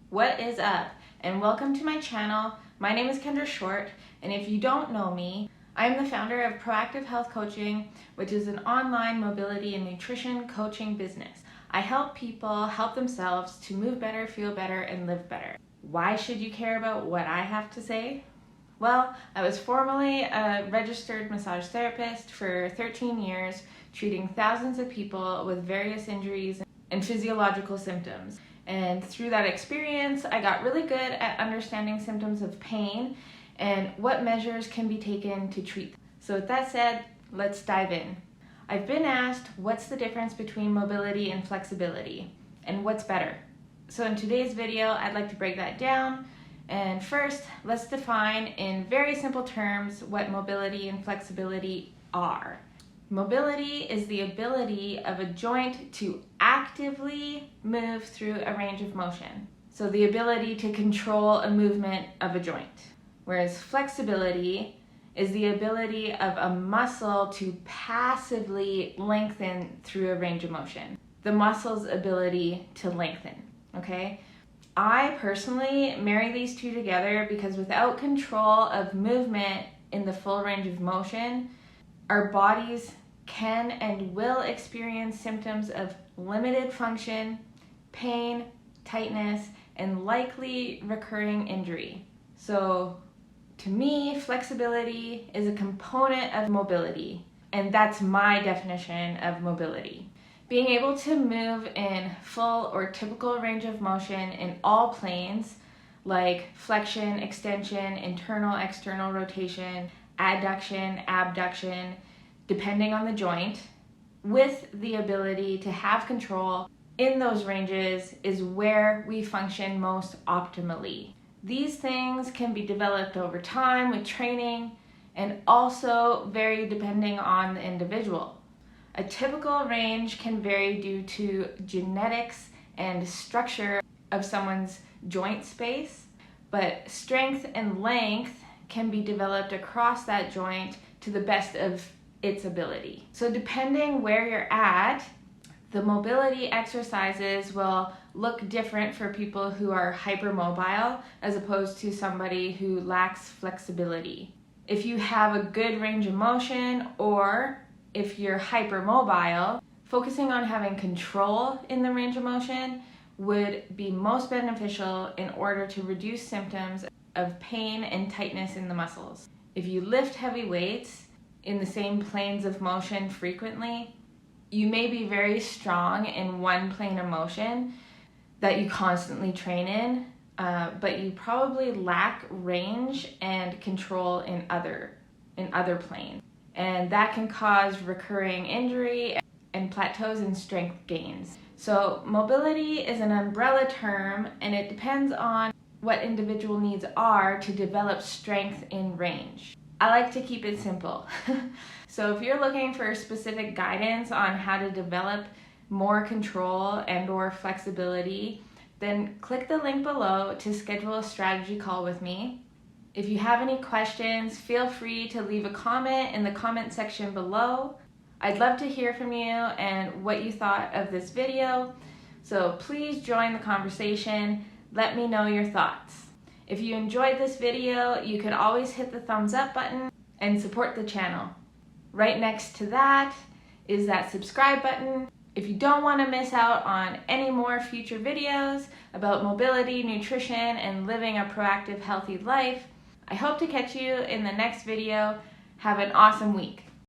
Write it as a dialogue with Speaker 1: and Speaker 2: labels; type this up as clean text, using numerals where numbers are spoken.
Speaker 1: What is up? And welcome to my channel. My name is Kendra Short, and if you don't know me, I am the founder of Proactive Health Coaching, which is an online mobility and nutrition coaching business. I help people help themselves to move better, feel better, and live better. Why should you care about what I have to say? Well, I was formerly a registered massage therapist for 13 years, treating thousands of people with various injuries and physiological symptoms. And through that experience, I got really good at understanding symptoms of pain and what measures can be taken to treat them. So with that said, let's dive in. I've been asked what's the difference between mobility and flexibility and what's better. So in today's video, I'd like to break that down. And first, let's define in very simple terms what mobility and flexibility are. Mobility is the ability of a joint to actively move through a range of motion. So the ability to control a movement of a joint. Whereas flexibility is the ability of a muscle to passively lengthen through a range of motion. The muscle's ability to lengthen, okay? I personally marry these two together because without control of movement in the full range of motion, our bodies can and will experience symptoms of limited function, pain, tightness, and likely recurring injury. So to me, flexibility is a component of mobility, and that's my definition of mobility. Being able to move in full or typical range of motion in all planes, like flexion, extension, internal, external rotation, adduction, abduction, depending on the joint, with the ability to have control in those ranges is where we function most optimally. These things can be developed over time with training and also vary depending on the individual. A typical range can vary due to genetics and structure of someone's joint space, but strength and length can be developed across that joint to the best of its ability. So depending where you're at, the mobility exercises will look different for people who are hypermobile as opposed to somebody who lacks flexibility. If you have a good range of motion or if you're hypermobile, focusing on having control in the range of motion would be most beneficial in order to reduce symptoms of pain and tightness in the muscles. If you lift heavy weights in the same planes of motion frequently, you may be very strong in one plane of motion that you constantly train in, but you probably lack range and control in other planes. And that can cause recurring injury and plateaus in strength gains. So mobility is an umbrella term, and it depends on what individual needs are to develop strength in range. I like to keep it simple. So if you're looking for specific guidance on how to develop more control and or flexibility, then click the link below to schedule a strategy call with me. If you have any questions, feel free to leave a comment in the comment section below. I'd love to hear from you and what you thought of this video. So please join the conversation. Let me know your thoughts. If you enjoyed this video, you could always hit the thumbs up button and support the channel. Right next to that is that subscribe button. If you don't want to miss out on any more future videos about mobility, nutrition, and living a proactive, healthy life, I hope to catch you in the next video. Have an awesome week.